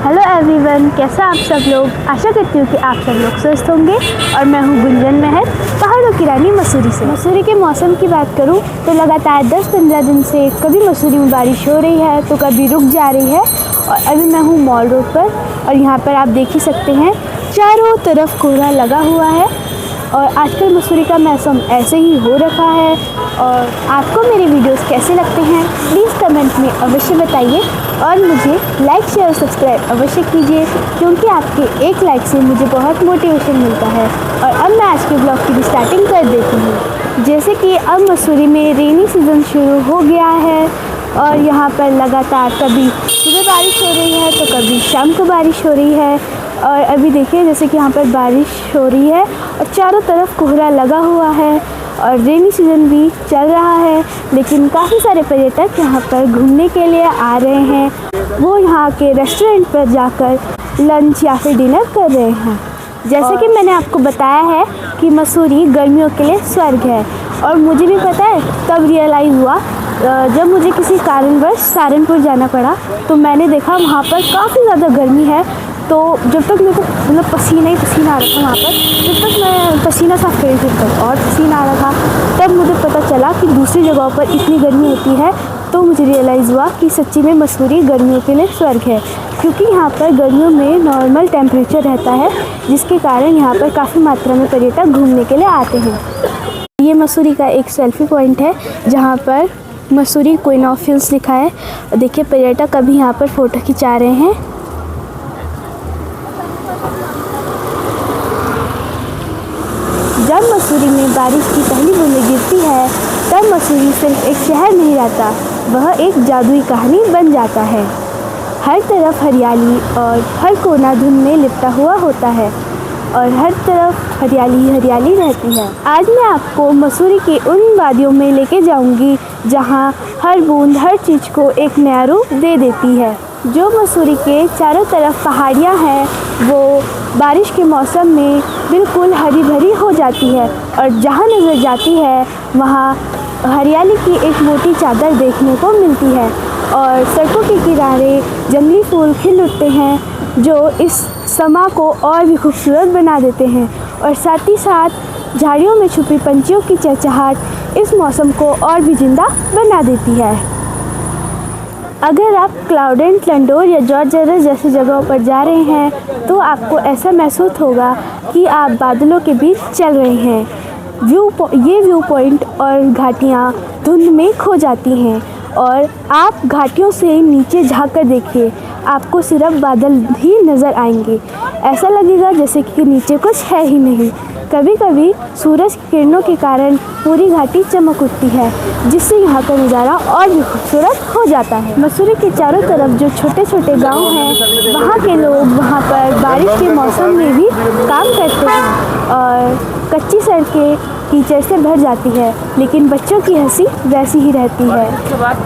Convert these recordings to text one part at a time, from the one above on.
Hello everyone, कैसा आप सब लोग। आशा करती हूँ कि आप सब लोग स्वस्थ होंगे। और मैं हूँ गुंजन महर, पहाड़ों की रानी मसूरी से। मसूरी के मौसम की बात करूँ तो लगातार 10-15 दिन से कभी मसूरी में बारिश हो रही है तो कभी रुक जा रही है। और अभी मैं हूँ मॉल रोड पर और यहाँ पर आप देख ही सकते हैं चारों तरफ कोहरा लगा हुआ है। और आजकल मसूरी का मौसम ऐसे ही हो रखा है। और आपको मेरे वीडियोस कैसे लगते हैं प्लीज़ कमेंट में अवश्य बताइए। और मुझे लाइक शेयर और सब्सक्राइब अवश्य कीजिए, क्योंकि आपके एक लाइक से मुझे बहुत मोटिवेशन मिलता है। और अब मैं आज के ब्लॉग की भी स्टार्टिंग कर देती हूँ। जैसे कि अब मसूरी में रेनी सीज़न शुरू हो गया है और यहाँ पर लगातार कभी सुबह बारिश हो रही है तो कभी शाम को बारिश हो रही है। और अभी देखिए जैसे कि यहाँ पर बारिश हो रही है और चारों तरफ कोहरा लगा हुआ है और रेनी सीज़न भी चल रहा है। लेकिन काफ़ी सारे पर्यटक यहाँ पर घूमने के लिए आ रहे हैं। वो यहाँ के रेस्टोरेंट पर जाकर लंच या फिर डिनर कर रहे हैं। जैसे कि मैंने आपको बताया है कि मसूरी गर्मियों के लिए स्वर्ग है। और मुझे भी पता है तब रियलाइज़ हुआ जब मुझे किसी कारणवश सहारनपुर जाना पड़ा तो मैंने देखा वहाँ पर काफ़ी ज़्यादा गर्मी है। तो जब तक मेरे को मतलब पसीना ही पसीना आ रहा था वहाँ पर, जब तक मैं पसीना साफ कर रही थी और पसीना आ रहा था, तब मुझे पता चला कि दूसरी जगहों पर इतनी गर्मी होती है। तो मुझे रियलाइज़ हुआ कि सच्ची में मसूरी गर्मियों के लिए स्वर्ग है, क्योंकि यहाँ पर गर्मियों में नॉर्मल टेम्परेचर रहता है, जिसके कारण यहाँ पर काफ़ी मात्रा में पर्यटक घूमने के लिए आते हैं। ये मसूरी का एक सेल्फी पॉइंट है जहाँ पर मसूरी क्वीन ऑफ हिल्स लिखा है। देखिए पर्यटक अभी यहाँ पर फ़ोटो खिंचा रहे हैं। जब मसूरी में बारिश की पहली बूंदें गिरती है तब मसूरी सिर्फ एक शहर नहीं रहता, वह एक जादुई कहानी बन जाता है। हर तरफ हरियाली और हर कोना धुंध में लिपटा हुआ होता है और हर तरफ हरियाली हरियाली रहती है। आज मैं आपको मसूरी के उन वादियों में लेके जाऊंगी जहां हर बूंद हर चीज़ को एक नया रूप दे देती है। जो मसूरी के चारों तरफ पहाड़ियां हैं वो बारिश के मौसम में बिल्कुल हरी भरी हो जाती है और जहां नज़र जाती है वहां हरियाली की एक मोटी चादर देखने को मिलती है। और सड़कों के किनारे जंगली फूल खिल उठते हैं जो इस समा को और भी खूबसूरत बना देते हैं। और साथ ही साथ झाड़ियों में छुपी पंछियों की चहचहाट इस मौसम को और भी जिंदा बना देती है। अगर आप क्लाउडेंट, लंडोर या जॉर्ज जरस जैसी जगहों पर जा रहे हैं तो आपको ऐसा महसूस होगा कि आप बादलों के बीच चल रहे हैं। ये व्यू पॉइंट और घाटियाँ धुंध में खो जाती हैं और आप घाटियों से नीचे झांक कर देखिए, आपको सिर्फ बादल ही नज़र आएंगे। ऐसा लगेगा जैसे कि नीचे कुछ है ही नहीं। कभी कभी सूरज की किरणों के कारण पूरी घाटी चमक उठती है, जिससे यहाँ का नज़ारा और भी खूबसूरत हो जाता है। मसूरी के चारों तरफ जो छोटे छोटे गांव हैं, वहाँ के लोग वहाँ पर बारिश के मौसम में भी काम करते हैं। और कच्ची सड़कें कीचड़ से भर जाती है, लेकिन बच्चों की हंसी वैसी ही रहती है।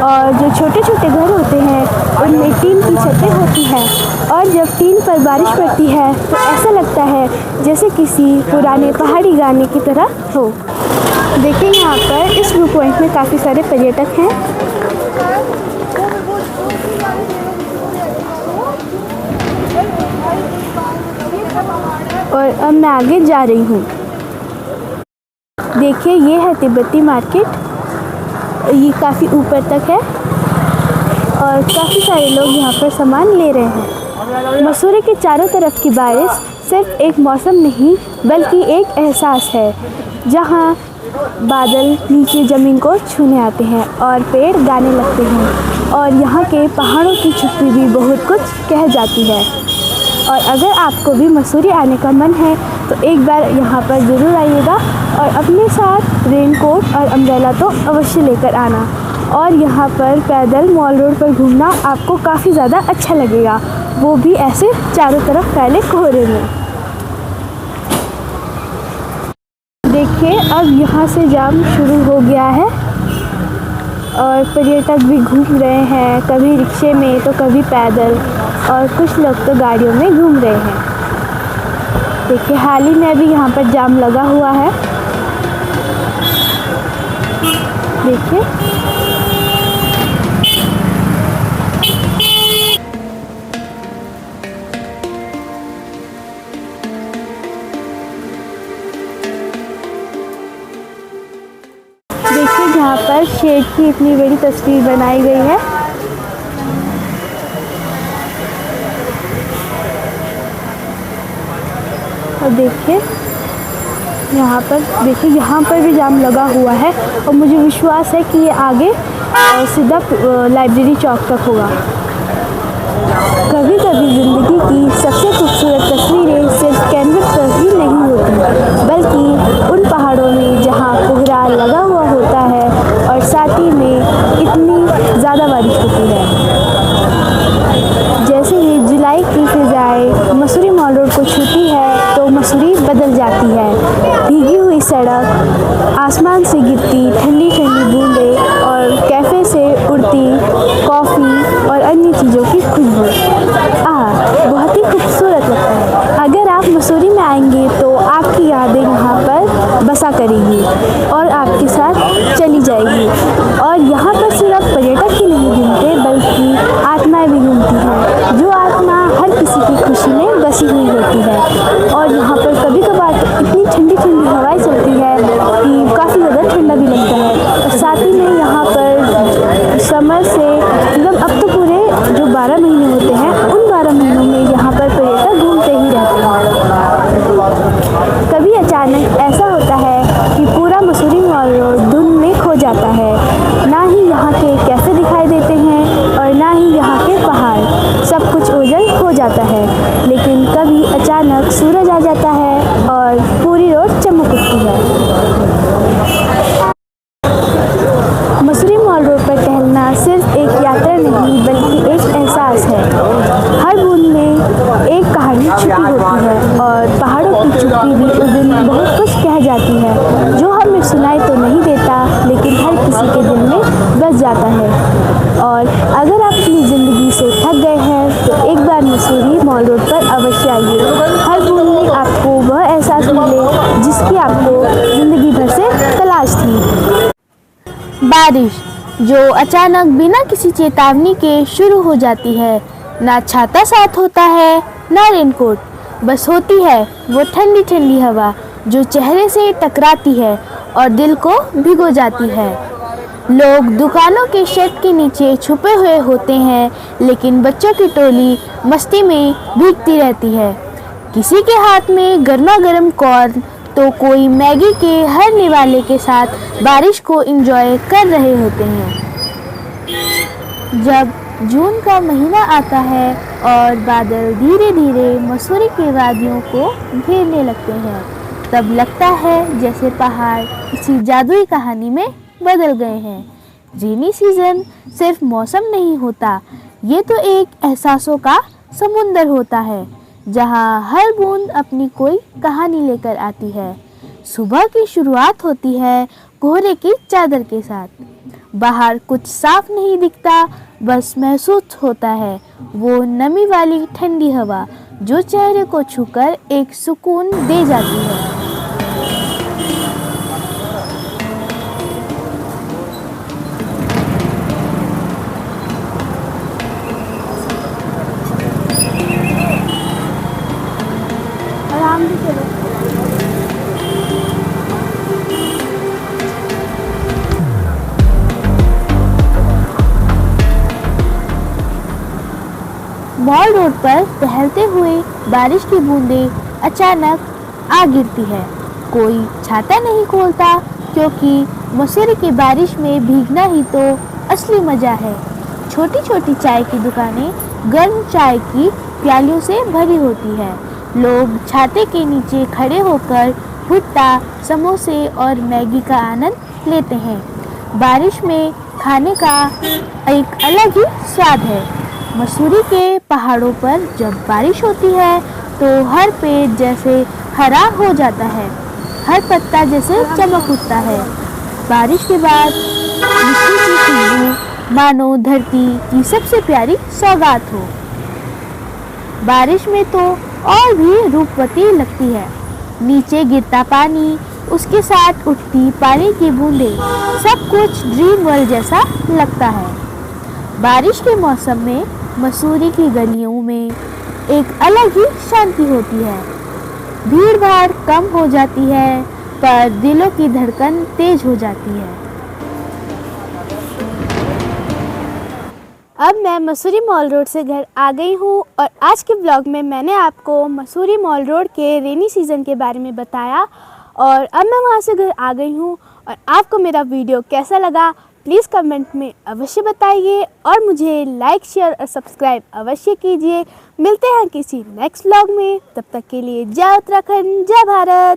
और जो छोटे छोटे घर होते हैं उनमें टीन की छतें होती हैं और जब टीन पर बारिश पड़ती है तो ऐसा लगता है जैसे किसी पुराने पहाड़ी गाने की तरह हो। देखिए यहाँ पर इस व्यू पॉइंट में काफ़ी सारे पर्यटक हैं। और अब मैं आगे जा रही हूँ। देखिए ये है तिब्बती मार्केट, ये काफ़ी ऊपर तक है और काफ़ी सारे लोग यहाँ पर सामान ले रहे हैं। मसूरी के चारों तरफ की बारिश सिर्फ एक मौसम नहीं बल्कि एक एहसास है, जहाँ बादल नीचे ज़मीन को छूने आते हैं और पेड़ गाने लगते हैं और यहाँ के पहाड़ों की छुपी भी बहुत कुछ कह जाती है। और अगर आपको भी मसूरी आने का मन है तो एक बार यहाँ पर ज़रूर आइएगा और अपने साथ रेनकोट और अम्ब्रेला तो अवश्य लेकर आना। और यहाँ पर पैदल मॉल रोड पर घूमना आपको काफ़ी ज़्यादा अच्छा लगेगा, वो भी ऐसे चारों तरफ फैले कोहरे में। देखिए अब यहाँ से जाम शुरू हो गया है और पर्यटक भी घूम रहे हैं, कभी रिक्शे में तो कभी पैदल और कुछ लोग तो गाड़ियों में घूम रहे हैं। देखिए हाल ही में भी यहाँ पर जाम लगा हुआ है। देखिए यहाँ पर शेर की इतनी बड़ी तस्वीर बनाई गई है। और देखिए यहाँ पर भी जाम लगा हुआ है और मुझे विश्वास है कि ये आगे सीधा लाइब्रेरी चौक तक होगा। कभी कभी ज़िंदगी की सबसे खूबसूरत तस्वीरें सिर्फ कैनवस पर ही नहीं होती, बल्कि उन पहाड़ों में जहाँ कोहरा लगा हुआ होता है और साथ ही में इतनी ज़्यादा बारिश होती है। जैसे ही जुलाई की फिजाएं मसूरी मॉल रोड को छूती है तो मसूरी बदल जाती है। भीगी हुई सड़क, आसमान से गिरती ठंडी ठंडी बूंदें और कैफ़े से उड़ती कॉफ़ी और अन्य चीज़ों की खुशबू, बहुत ही खूबसूरत लगता है। अगर आप मसूरी में आएंगे तो आपकी यादें यहाँ पर बसा करेगी और आपके साथ चली जाएगी। और यहाँ पर सिर्फ पर्यटक ही नहीं घूमते बल्कि आत्माएं भी घूमती हैं, जो आत्मा हर किसी की खुशी में बसी हुई होती है। और यहाँ पर कभी कभार इतनी ठंडी ठंडी हवाएं चलती है कि काफ़ी ज़्यादा ठंडा भी लगता है। और साथ ही में यहाँ पर समर से मतलब अब तो पूरे जो 12 महीने होते हैं उन 12 महीनों में यहाँ पर पर्यटक घूमते ही रहते हैं। कभी अचानक ऐसा होता है कि पूरा मसूरी मॉल रोड धुंध में खो जाता है। ना ही यहाँ के कैफ़े दिखाई देते हैं और ना ही यहाँ के पहाड़, सब कुछ ओझल हो जाता है। लेकिन कभी अचानक सूरज आ जाता है और पूरी रोड चमक उठती है। मसूरी मॉल रोड पर टहलना सिर्फ एक यात्रा नहीं बल्कि एक एहसास है। हर बूंद में एक कहानी छुपी होती है और पहाड़ों की चुप्पी भी उस दिन बहुत कुछ कह जाती है, जो हमें सुनाई तो नहीं देता लेकिन हर किसी के दिल में बस जाता है। और अगर आप अपनी ज़िंदगी से थक गए हैं तो एक बार मसूरी मॉल रोड पर अवश्य आइए। हर बूंद में आपको वह एहसास मिले जिसकी आपको ज़िंदगी भर से तलाश थी। बारिश जो अचानक बिना किसी चेतावनी के शुरू हो जाती है। ना छाता साथ होता है ना रेनकोट, बस होती है वो ठंडी ठंडी हवा जो चेहरे से टकराती है और दिल को भिगो जाती है। लोग दुकानों के शेड के नीचे छुपे हुए होते हैं, लेकिन बच्चों की टोली मस्ती में भीगती रहती है। किसी के हाथ में गर्मा गर्म कॉर्न तो कोई मैगी के हर निवाले के साथ बारिश को एंजॉय कर रहे होते हैं। जब जून का महीना आता है और बादल धीरे धीरे मसूरी के वादियों को घेरने लगते हैं, तब लगता है जैसे पहाड़ किसी जादुई कहानी में बदल गए हैं। रेनी सीजन सिर्फ मौसम नहीं होता, ये तो एक एहसासों का समुंदर होता है जहाँ हर बूंद अपनी कोई कहानी लेकर आती है। सुबह की शुरुआत होती है कोहरे की चादर के साथ। बाहर कुछ साफ नहीं दिखता, बस महसूस होता है वो नमी वाली ठंडी हवा जो चेहरे को छूकर एक सुकून दे जाती है। आराम से चलो। मॉल रोड पर टहलते हुए बारिश की बूंदें अचानक आ गिरती है। कोई छाता नहीं खोलता क्योंकि मसूरी की बारिश में भीगना ही तो असली मज़ा है। छोटी छोटी चाय की दुकानें गर्म चाय की प्यालियों से भरी होती है। लोग छाते के नीचे खड़े होकर भुट्टा, समोसे और मैगी का आनंद लेते हैं। बारिश में खाने का एक अलग ही स्वाद है। मसूरी के पहाड़ों पर जब बारिश होती है तो हर पेड़ जैसे हरा हो जाता है, हर पत्ता जैसे चमक उठता है। बारिश के बाद मिट्टी की खुशबू मानो धरती की सबसे प्यारी सौगात हो। बारिश में तो और भी रूपवती लगती है। नीचे गिरता पानी, उसके साथ उठती पानी की बूंदें, सब कुछ ड्रीम वर्ल्ड जैसा लगता है। बारिश के मौसम में मसूरी की गलियों में एक अलग ही शांति होती है। भीड़ भाड़ कम हो जाती है पर दिलों की धड़कन तेज हो जाती है। अब मैं मसूरी मॉल रोड से घर आ गई हूँ और आज के ब्लॉग में मैंने आपको मसूरी मॉल रोड के रेनी सीज़न के बारे में बताया और अब मैं वहाँ से घर आ गई हूँ। और आपको मेरा वीडियो कैसा लगा प्लीज़ कमेंट में अवश्य बताइए और मुझे लाइक शेयर और सब्सक्राइब अवश्य कीजिए। मिलते हैं किसी नेक्स्ट ब्लॉग में, तब तक के लिए जय उत्तराखंड, जय भारत।